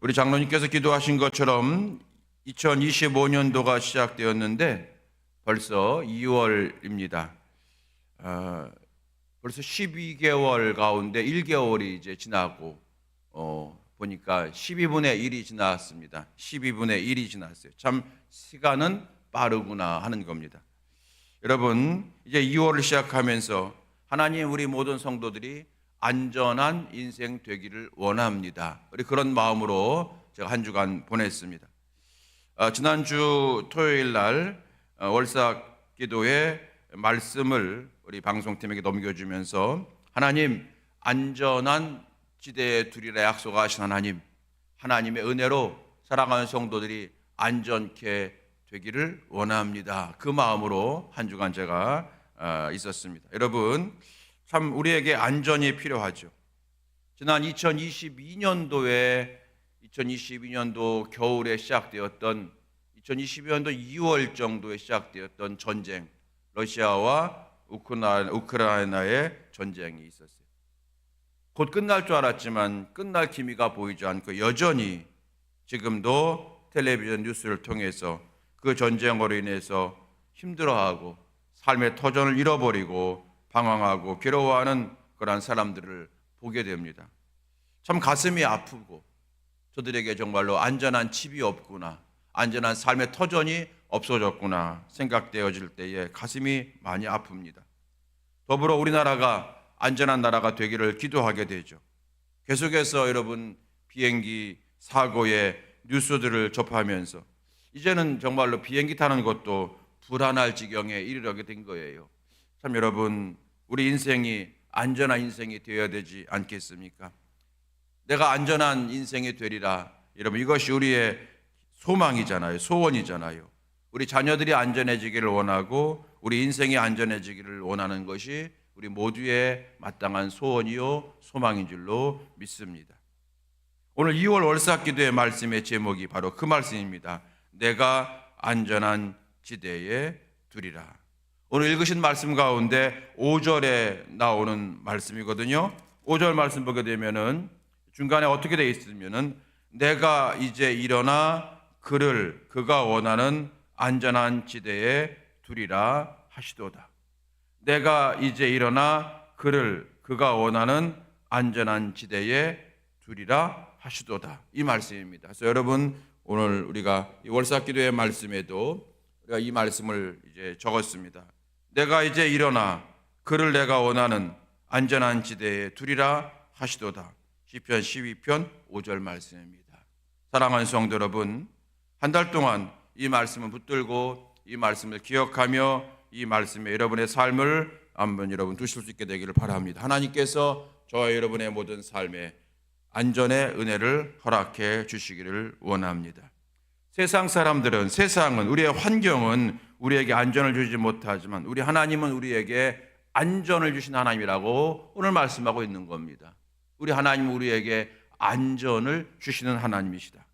우리 장로님께서 기도하신 것처럼 2025년도가 시작되었는데 벌써 2월입니다. 벌써 12개월 가운데 1개월이 이제 지나고 보니까 12분의 1이 지났습니다. 12분의 1이 지났어요. 참 시간은 빠르구나 하는 겁니다. 여러분, 이제 2월을 시작하면서 하나님 우리 모든 성도들이 안전한 인생 되기를 원합니다. 우리 그런 마음으로 제가 한 주간 보냈습니다. 지난주 토요일 날 월삭 기도의 말씀을 우리 방송팀에게 넘겨주면서 하나님 안전한 지대에 두리라 약속하신 하나님의 은혜로 사랑하는 성도들이 안전케 되기를 원합니다. 그 마음으로 한 주간 제가 있었습니다. 여러분, 참 우리에게 안전이 필요하죠. 지난 2022년도 겨울에 시작되었던 2022년도 2월 정도에 시작되었던 전쟁, 러시아와 우크라이나의 전쟁이 있었어요. 곧 끝날 줄 알았지만 끝날 기미가 보이지 않고 여전히 지금도 텔레비전 뉴스를 통해서 그 전쟁으로 인해서 힘들어하고 삶의 터전을 잃어버리고 방황하고 괴로워하는 그러한 사람들을 보게 됩니다. 참 가슴이 아프고 저들에게 정말로 안전한 집이 없구나, 안전한 삶의 터전이 없어졌구나 생각되어질 때에 가슴이 많이 아픕니다. 더불어 우리나라가 안전한 나라가 되기를 기도하게 되죠. 계속해서 여러분 비행기 사고의 뉴스들을 접하면서 이제는 정말로 비행기 타는 것도 불안할 지경에 이르게 된 거예요. 참 여러분, 우리 인생이 안전한 인생이 되어야 되지 않겠습니까? 내가 안전한 인생이 되리라. 여러분, 이것이 우리의 소망이잖아요. 소원이잖아요. 우리 자녀들이 안전해지기를 원하고 우리 인생이 안전해지기를 원하는 것이 우리 모두의 마땅한 소원이요 소망인 줄로 믿습니다. 오늘 2월 월삭기도의 말씀의 제목이 바로 그 말씀입니다. 내가 안전한 지대에 두리라. 오늘 읽으신 말씀 가운데 5절에 나오는 말씀이거든요. 5절 말씀 보게 되면은 중간에 어떻게 되어 있으면은 내가 이제 일어나 그가 원하는 안전한 지대에 두리라 하시도다. 내가 이제 일어나 그가 원하는 안전한 지대에 두리라 하시도다. 이 말씀입니다. 그래서 여러분 오늘 우리가 이 월삭기도의 말씀에도 우리가 이 말씀을 이제 적었습니다. 내가 이제 일어나 내가 원하는 안전한 지대에 두리라 하시도다. 시편 12편 5절 말씀입니다. 사랑하는 성도 여러분, 한 달 동안 이 말씀을 붙들고 이 말씀을 기억하며 이 말씀에 여러분의 삶을 한번 여러분 두실 수 있게 되기를 바랍니다. 하나님께서 저와 여러분의 모든 삶에 안전의 은혜를 허락해 주시기를 원합니다. 세상은 우리의 환경은 우리에게 안전을 주지 못하지만 우리 하나님은 우리에게 안전을 주신 하나님이라고 오늘 말씀하고 있는 겁니다. 우리 하나님은 우리에게 안전을 주시는 하나님이시다.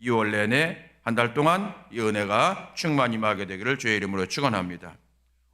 2월 내내 한 달 동안 이 은혜가 충만히 임하게 되기를 주의 이름으로 축원합니다.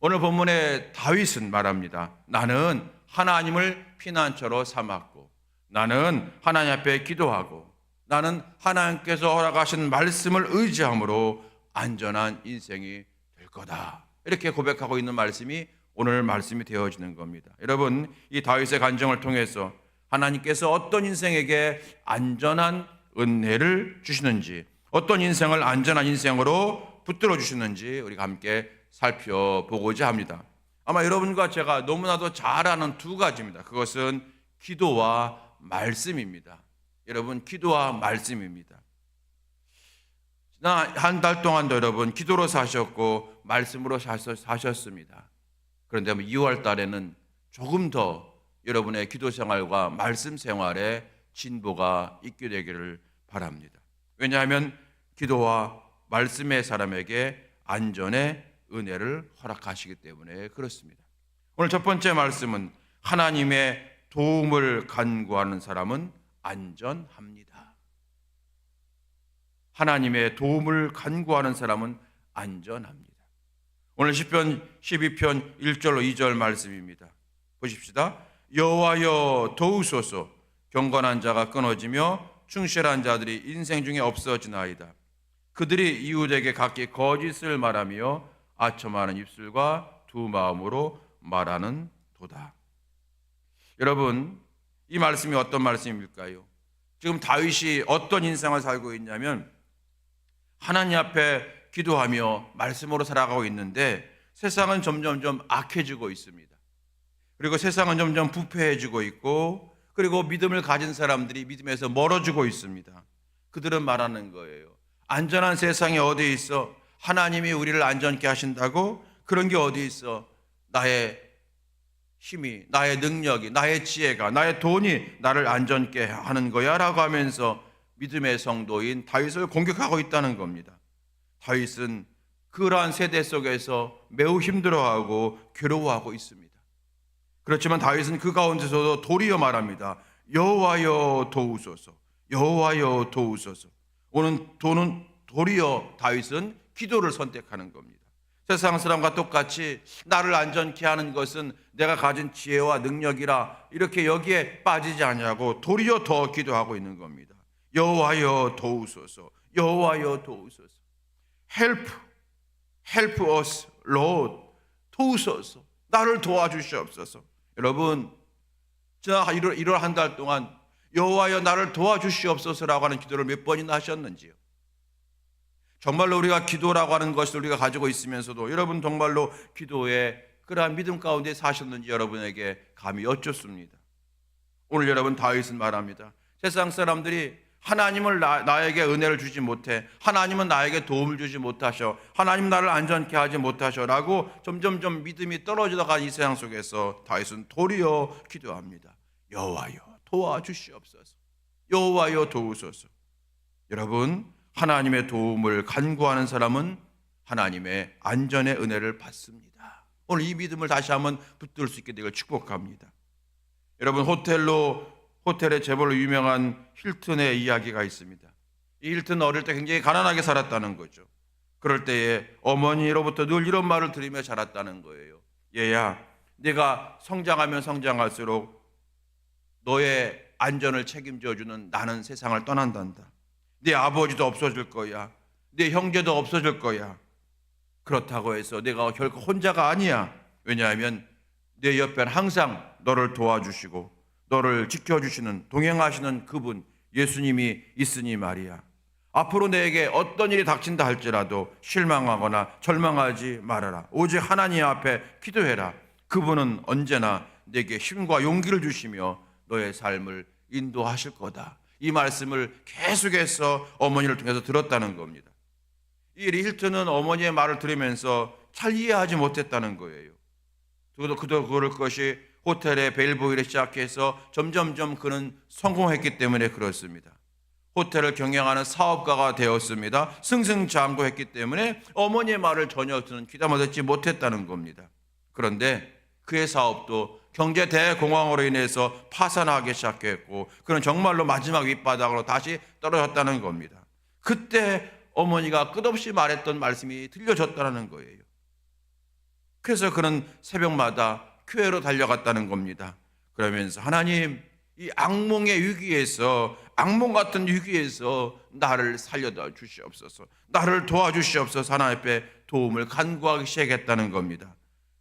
오늘 본문의 다윗은 말합니다. 나는 하나님을 피난처로 삼았고 나는 하나님 앞에 기도하고 나는 하나님께서 허락하신 말씀을 의지함으로 안전한 인생이 될 거다. 이렇게 고백하고 있는 말씀이 오늘 말씀이 되어지는 겁니다. 여러분, 이 다윗의 간증을 통해서 하나님께서 어떤 인생에게 안전한 은혜를 주시는지, 어떤 인생을 안전한 인생으로 붙들어 주시는지 우리가 함께 살펴보고자 합니다. 아마 여러분과 제가 너무나도 잘 아는 두 가지입니다. 그것은 기도와 말씀입니다. 여러분, 기도와 말씀입니다. 지난 한 달 동안도 여러분 기도로 사셨고 말씀으로 사셨습니다. 그런데 2월 달에는 조금 더 여러분의 기도 생활과 말씀 생활에 진보가 있게 되기를 바랍니다. 왜냐하면 기도와 말씀의 사람에게 안전의 은혜를 허락하시기 때문에 그렇습니다. 오늘 첫 번째 말씀은 하나님의 도움을 간구하는 사람은 안전합니다. 하나님의 도움을 간구하는 사람은 안전합니다. 오늘 시편 12편 1절로 2절 말씀입니다. 보십시다. 여호와여 도우소서. 경건한 자가 끊어지며 충실한 자들이 인생 중에 없어지나이다. 그들이 이웃에게 각기 거짓을 말하며 아첨하는 입술과 두 마음으로 말하는 도다. 여러분, 이 말씀이 어떤 말씀일까요? 지금 다윗이 어떤 인생을 살고 있냐면 하나님 앞에 기도하며 말씀으로 살아가고 있는데 세상은 점점점 악해지고 있습니다. 그리고 세상은 점점 부패해지고 있고, 그리고 믿음을 가진 사람들이 믿음에서 멀어지고 있습니다. 그들은 말하는 거예요. 안전한 세상이 어디 있어? 하나님이 우리를 안전케 하신다고? 그런 게 어디 있어? 나의 힘이, 나의 능력이, 나의 지혜가, 나의 돈이 나를 안전케 하는 거야 라고 하면서 믿음의 성도인 다윗을 공격하고 있다는 겁니다. 다윗은 그러한 세대 속에서 매우 힘들어하고 괴로워하고 있습니다. 그렇지만 다윗은 그 가운데서도 도리어 말합니다. 여호와여 도우소서, 여호와여 도우소서. 오는 도리어 다윗은 기도를 선택하는 겁니다. 세상 사람과 똑같이 나를 안전케 하는 것은 내가 가진 지혜와 능력이라 이렇게 여기에 빠지지 않냐고 도리어 더 기도하고 있는 겁니다. 여호와여 도우소서, 여호와여 도우소서. Help us, Lord. 도우소서. 나를 도와주시옵소서. 여러분, 지난 1월 한 달 동안 여호와여 나를 도와주시옵소서라고 하는 기도를 몇 번이나 하셨는지요? 정말로 우리가 기도라고 하는 것을 우리가 가지고 있으면서도 여러분 정말로 기도에 그러한 믿음 가운데 사셨는지 여러분에게 감히 여쭙습니다. 오늘 여러분 다윗은 말합니다. 세상 사람들이 하나님을 나에게 은혜를 주지 못해, 하나님은 나에게 도움을 주지 못하셔, 하나님 나를 안전케 하지 못하셔 라고 점점점 믿음이 떨어지다가 이 세상 속에서 다윗은 도리어 기도합니다. 여호와여 도와주시옵소서, 여호와여 도우소서. 여러분, 하나님의 도움을 간구하는 사람은 하나님의 안전의 은혜를 받습니다. 오늘 이 믿음을 다시 한번 붙들 수 있게 되길 축복합니다. 여러분, 호텔에 제법로 유명한 힐튼의 이야기가 있습니다. 이 힐튼은 어릴 때 굉장히 가난하게 살았다는 거죠. 그럴 때에 어머니로부터 늘 이런 말을 들으며 자랐다는 거예요. 얘야, 네가 성장하면 성장할수록 너의 안전을 책임져주는 나는 세상을 떠난단다. 네 아버지도 없어질 거야. 네 형제도 없어질 거야. 그렇다고 해서 내가 결코 혼자가 아니야. 왜냐하면 내 옆에는 항상 너를 도와주시고 너를 지켜주시는, 동행하시는 그분 예수님이 있으니 말이야. 앞으로 내게 어떤 일이 닥친다 할지라도 실망하거나 절망하지 말아라. 오직 하나님 앞에 기도해라. 그분은 언제나 내게 힘과 용기를 주시며 너의 삶을 인도하실 거다. 이 말씀을 계속해서 어머니를 통해서 들었다는 겁니다. 이 힐튼은 어머니의 말을 들으면서 잘 이해하지 못했다는 거예요. 그도 그럴 것이 호텔의 벨보이를 시작해서 점점점 그는 성공했기 때문에 그렇습니다. 호텔을 경영하는 사업가가 되었습니다. 승승장구했기 때문에 어머니의 말을 전혀 귀담아 듣지 못했다는 겁니다. 그런데 그의 사업도 경제 대공황으로 인해서 파산하기 시작했고 그는 정말로 마지막 윗바닥으로 다시 떨어졌다는 겁니다. 그때 어머니가 끝없이 말했던 말씀이 들려졌다는 거예요. 그래서 그는 새벽마다 교회로 달려갔다는 겁니다. 그러면서 하나님, 이 악몽의 위기에서, 악몽 같은 위기에서 나를 살려다 주시옵소서, 나를 도와주시옵소서 하나님 앞에 도움을 간구하기 시작했다는 겁니다.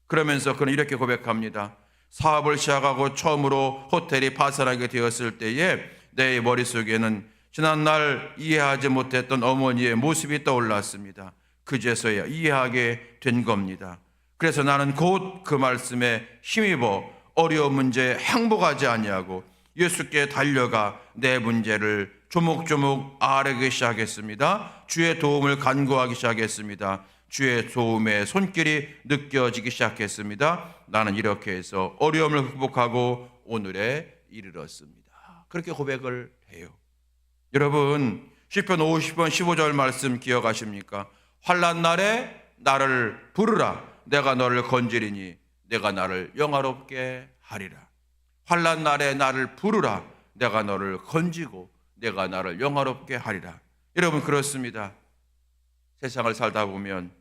그러면서 그는 이렇게 고백합니다. 사업을 시작하고 처음으로 호텔이 파산하게 되었을 때에 내 머릿속에는 지난날 이해하지 못했던 어머니의 모습이 떠올랐습니다. 그제서야 이해하게 된 겁니다. 그래서 나는 곧 그 말씀에 힘입어 어려운 문제에 항복하지 아니하고 예수께 달려가 내 문제를 조목조목 아뢰기 시작했습니다. 주의 도움을 간구하기 시작했습니다. 주의 도움의 손길이 느껴지기 시작했습니다. 나는 이렇게 해서 어려움을 극복하고 오늘에 이르렀습니다. 그렇게 고백을 해요. 여러분, 시편 50편 15절 말씀 기억하십니까? 환난 날에 나를 부르라. 내가 너를 건지리니 내가 나를 영화롭게 하리라. 환난 날에 나를 부르라. 내가 너를 건지고 내가 나를 영화롭게 하리라. 여러분, 그렇습니다. 세상을 살다 보면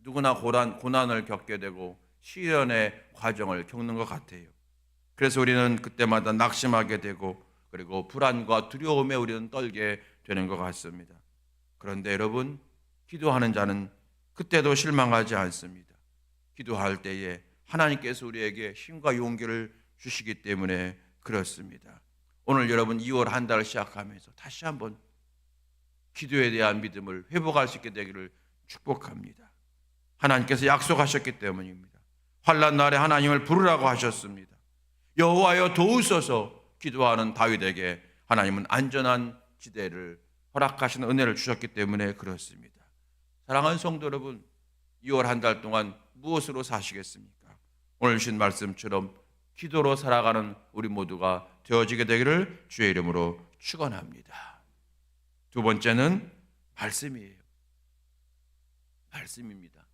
누구나 고난을 겪게 되고 시련의 과정을 겪는 것 같아요. 그래서 우리는 그때마다 낙심하게 되고 그리고 불안과 두려움에 우리는 떨게 되는 것 같습니다. 그런데 여러분, 기도하는 자는 그때도 실망하지 않습니다. 기도할 때에 하나님께서 우리에게 힘과 용기를 주시기 때문에 그렇습니다. 오늘 여러분 2월 한 달을 시작하면서 다시 한번 기도에 대한 믿음을 회복할 수 있게 되기를 축복합니다. 하나님께서 약속하셨기 때문입니다. 환난 날에 하나님을 부르라고 하셨습니다. 여호와여 도우소서 기도하는 다윗에게 하나님은 안전한 지대를 허락하시는 은혜를 주셨기 때문에 그렇습니다. 사랑하는 성도 여러분, 2월 한 달 동안 무엇으로 사시겠습니까? 오늘 주신 말씀처럼 기도로 살아가는 우리 모두가 되어지게 되기를 주의 이름으로 축원합니다. 두 번째는 말씀이에요. 말씀입니다.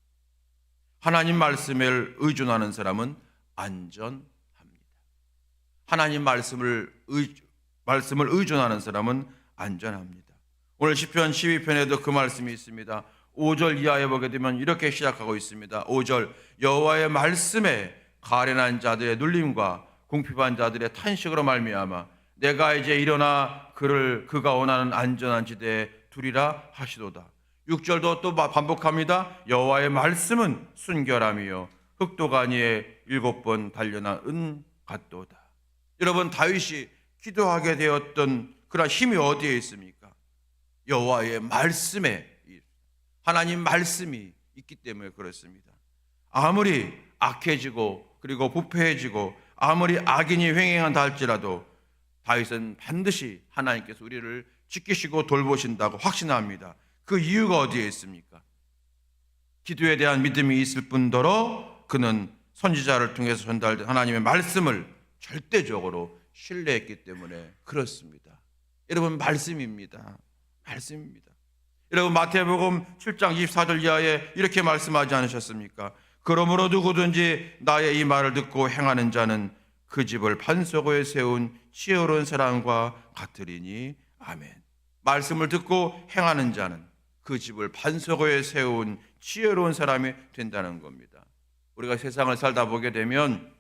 하나님 말씀을 의존하는 사람은 안전합니다. 하나님 말씀을 의존하는 사람은 안전합니다. 오늘 시편 12편에도 그 말씀이 있습니다. 5절 이하에 보게 되면 이렇게 시작하고 있습니다. 5절 여호와의 말씀에 가련한 자들의 눌림과 궁핍한 자들의 탄식으로 말미암아 내가 이제 일어나 그가 원하는 안전한 지대에 두리라 하시도다. 6절도 또 반복합니다. 여호와의 말씀은 순결함이요 흑도가니에 7번 단련한 은 같도다. 여러분, 다윗이 기도하게 되었던 그런 힘이 어디에 있습니까? 여호와의 말씀에, 하나님 말씀이 있기 때문에 그렇습니다. 아무리 악해지고 그리고 부패해지고 아무리 악인이 횡행한다 할지라도 다윗은 반드시 하나님께서 우리를 지키시고 돌보신다고 확신합니다. 그 이유가 어디에 있습니까? 기도에 대한 믿음이 있을 뿐더러 그는 선지자를 통해서 전달된 하나님의 말씀을 절대적으로 신뢰했기 때문에 그렇습니다. 여러분, 말씀입니다. 말씀입니다. 여러분, 마태복음 7장 24절 이하에 이렇게 말씀하지 않으셨습니까? 그러므로 누구든지 나의 이 말을 듣고 행하는 자는 그 집을 반석에 세운 지혜로운 사람과 같으리니 아멘. 말씀을 듣고 행하는 자는 그 집을 반석에 세운 지혜로운 사람이 된다는 겁니다. 우리가 세상을 살다 보게 되면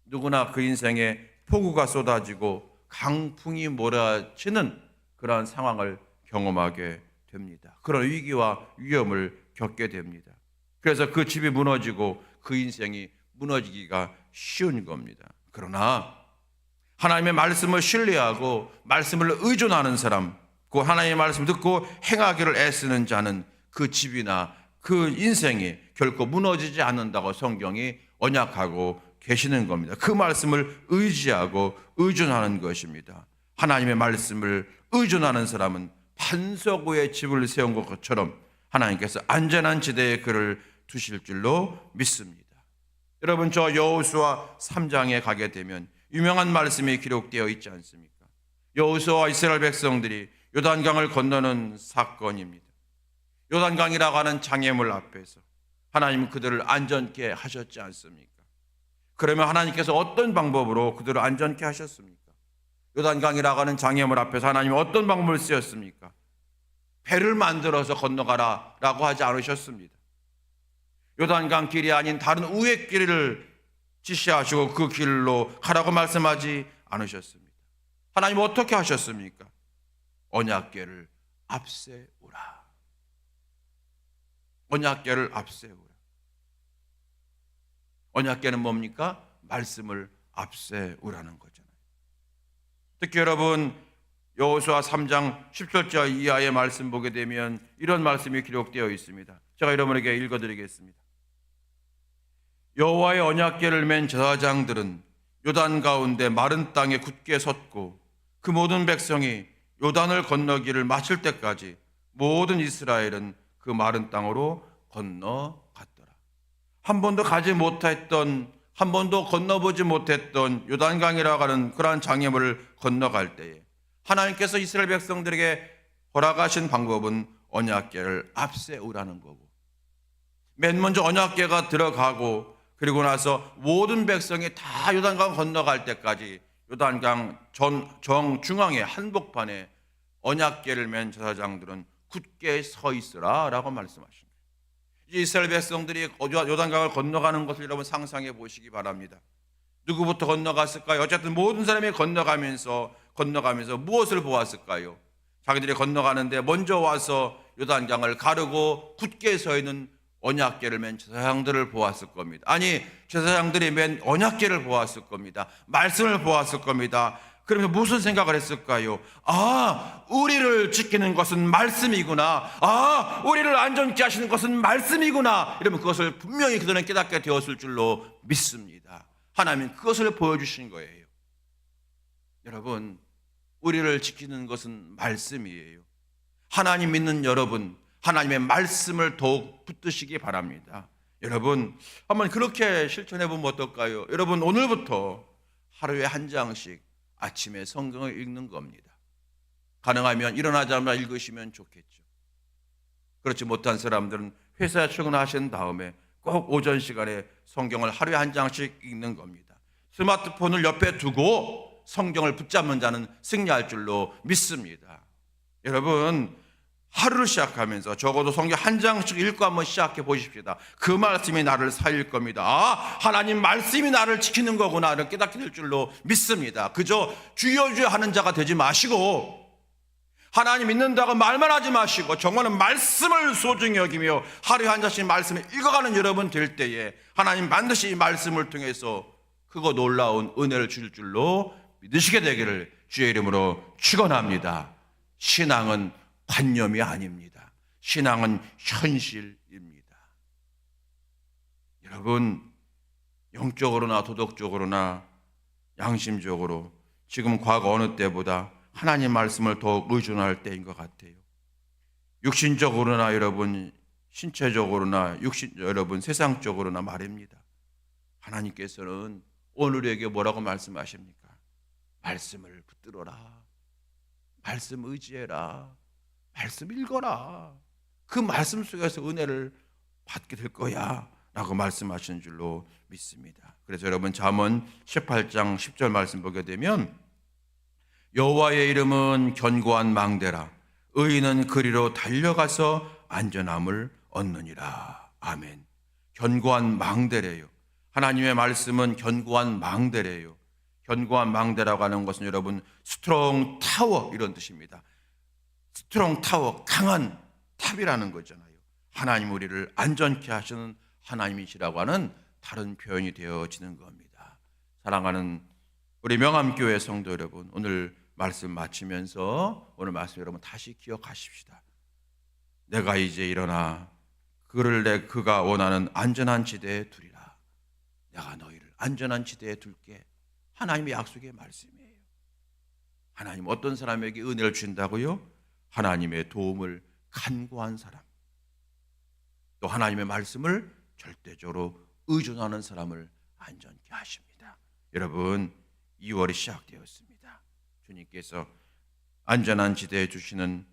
누구나 그 인생에 폭우가 쏟아지고 강풍이 몰아치는 그러한 상황을 경험하게 됩니다. 그런 위기와 위험을 겪게 됩니다. 그래서 그 집이 무너지고 그 인생이 무너지기가 쉬운 겁니다. 그러나 하나님의 말씀을 신뢰하고 말씀을 의존하는 사람, 그 하나님의 말씀 듣고 행하기를 애쓰는 자는 그 집이나 그 인생이 결코 무너지지 않는다고 성경이 언약하고 계시는 겁니다. 그 말씀을 의지하고 의존하는 것입니다. 하나님의 말씀을 의존하는 사람은 반석 위에 집을 세운 것처럼 하나님께서 안전한 지대에 그를 두실 줄로 믿습니다. 여러분, 저 여호수아 3장에 가게 되면 유명한 말씀이 기록되어 있지 않습니까? 여호수아와 이스라엘 백성들이 요단강을 건너는 사건입니다. 요단강이라고 하는 장애물 앞에서 하나님은 그들을 안전케 하셨지 않습니까? 그러면 하나님께서 어떤 방법으로 그들을 안전케 하셨습니까? 요단강이라고 하는 장애물 앞에서 하나님은 어떤 방법을 쓰였습니까? 배를 만들어서 건너가라 라고 하지 않으셨습니다. 요단강 길이 아닌 다른 우회 길을 지시하시고 그 길로 가라고 말씀하지 않으셨습니다. 하나님은 어떻게 하셨습니까? 언약궤를 앞세우라. 언약궤를 앞세우라. 언약궤는 뭡니까? 말씀을 앞세우라는 거잖아요. 특히 여러분, 여호수아 3장 10절자 이하의 말씀 보게 되면 이런 말씀이 기록되어 있습니다. 제가 여러분에게 읽어드리겠습니다. 여호와의 언약궤를 맨 제사장들은 요단 가운데 마른 땅에 굳게 섰고 그 모든 백성이 요단을 건너기를 마칠 때까지 모든 이스라엘은 그 마른 땅으로 건너갔더라. 한 번도 가지 못했던, 한 번도 건너보지 못했던 요단강이라고 하는 그러한 장애물을 건너갈 때에 하나님께서 이스라엘 백성들에게 허락하신 방법은 언약궤를 앞세우라는 거고, 맨 먼저 언약궤가 들어가고 그리고 나서 모든 백성이 다 요단강 건너갈 때까지 요단강 정중앙의 한복판에 언약궤를 맨 제사장들은 굳게 서 있으라 라고 말씀하십니다. 이스라엘 백성들이 요단강을 건너가는 것을 여러분 상상해 보시기 바랍니다. 누구부터 건너갔을까요? 어쨌든 모든 사람이 건너가면서 건너가면서 무엇을 보았을까요? 자기들이 건너가는데 먼저 와서 요단강을 가르고 굳게 서 있는 언약궤를 맨 제사장들을 보았을 겁니다. 아니, 제사장들이 맨 언약궤를 보았을 겁니다. 말씀을 보았을 겁니다. 그러면 무슨 생각을 했을까요? 아, 우리를 지키는 것은 말씀이구나. 아, 우리를 안전케 하시는 것은 말씀이구나. 이러면 그것을 분명히 그들은 깨닫게 되었을 줄로 믿습니다. 하나님은 그것을 보여주신 거예요. 여러분, 우리를 지키는 것은 말씀이에요. 하나님 믿는 여러분, 하나님의 말씀을 더욱 붙드시기 바랍니다. 여러분, 한번 그렇게 실천해 보면 어떨까요? 여러분, 오늘부터 하루에 한 장씩 아침에 성경을 읽는 겁니다. 가능하면 일어나자마자 읽으시면 좋겠죠. 그렇지 못한 사람들은 회사에 출근하신 다음에 꼭 오전 시간에 성경을 하루에 한 장씩 읽는 겁니다. 스마트폰을 옆에 두고 성경을 붙잡는 자는 승리할 줄로 믿습니다. 여러분, 하루를 시작하면서 적어도 성경 한 장씩 읽고 한번 시작해 보십시다. 그 말씀이 나를 살릴 겁니다. 아, 하나님 말씀이 나를 지키는 거구나 이렇게 깨닫게 될 줄로 믿습니다. 그저 주여 주여 하는 자가 되지 마시고, 하나님 믿는다고 말만 하지 마시고 정말은 말씀을 소중히 여기며 하루에 한 장씩 말씀을 읽어가는 여러분 될 때에 하나님 반드시 이 말씀을 통해서 크고 놀라운 은혜를 주실 줄로 믿으시게 되기를 주의 이름으로 축원합니다. 신앙은 관념이 아닙니다. 신앙은 현실입니다. 여러분, 영적으로나 도덕적으로나 양심적으로 지금 과거 어느 때보다 하나님 말씀을 더욱 의존할 때인 것 같아요. 육신적으로나 여러분, 신체적으로나 여러분 세상적으로나 말입니다. 하나님께서는 오늘에게 뭐라고 말씀하십니까? 말씀을 붙들어라. 말씀 의지해라. 말씀 읽어라. 그 말씀 속에서 은혜를 받게 될 거야 라고 말씀하시는 줄로 믿습니다. 그래서 여러분 잠언 18장 10절 말씀 보게 되면 여호와의 이름은 견고한 망대라. 의인은 그리로 달려가서 안전함을 얻느니라. 아멘. 견고한 망대래요. 하나님의 말씀은 견고한 망대래요. 견고한 망대라고 하는 것은 여러분 스트롱 타워 이런 뜻입니다. 스트롱 타워, 강한 탑이라는 거잖아요. 하나님 우리를 안전케 하시는 하나님이시라고 하는 다른 표현이 되어지는 겁니다. 사랑하는 우리 명암교회 성도 여러분, 오늘 말씀 마치면서 오늘 말씀 여러분 다시 기억하십시다. 내가 이제 일어나 그를 그가 원하는 안전한 지대에 두리라. 내가 너희를 안전한 지대에 둘게. 하나님의 약속의 말씀이에요. 하나님 어떤 사람에게 은혜를 주신다고요? 하나님의 도움을 간구한 사람, 또 하나님의 말씀을 절대적으로 의존하는 사람을 안전케 하십니다. 여러분, 2월이 시작되었습니다. 주님께서 안전한 지대에 주시는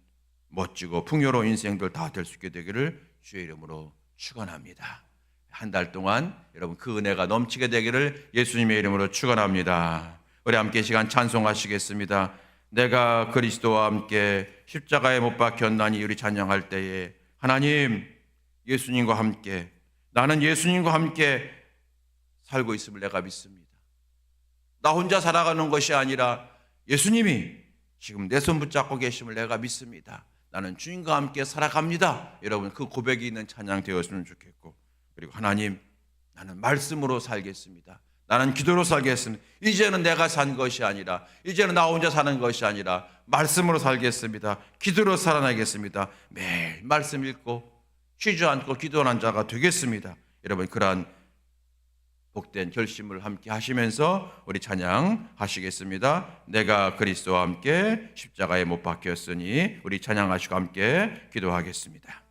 멋지고 풍요로운 인생들 다 될 수 있게 되기를 주의 이름으로 축원합니다. 한 달 동안 여러분 그 은혜가 넘치게 되기를 예수님의 이름으로 축원합니다. 우리 함께 시간 찬송하시겠습니다. 내가 그리스도와 함께 십자가에 못 박혔나니 우리 찬양할 때에 하나님 예수님과 함께 나는 예수님과 함께 살고 있음을 내가 믿습니다. 나 혼자 살아가는 것이 아니라 예수님이 지금 내 손 붙잡고 계심을 내가 믿습니다. 나는 주님과 함께 살아갑니다. 여러분 그 고백이 있는 찬양 되었으면 좋겠고, 그리고 하나님 나는 말씀으로 살겠습니다. 나는 기도로 살겠습니다. 이제는 내가 산 것이 아니라, 이제는 나 혼자 사는 것이 아니라 말씀으로 살겠습니다. 기도로 살아나겠습니다. 매일 말씀 읽고 쉬지 않고 기도하는 자가 되겠습니다. 여러분 그러한 복된 결심을 함께 하시면서 우리 찬양하시겠습니다. 내가 그리스도와 함께 십자가에 못 박혔으니 우리 찬양하시고 함께 기도하겠습니다.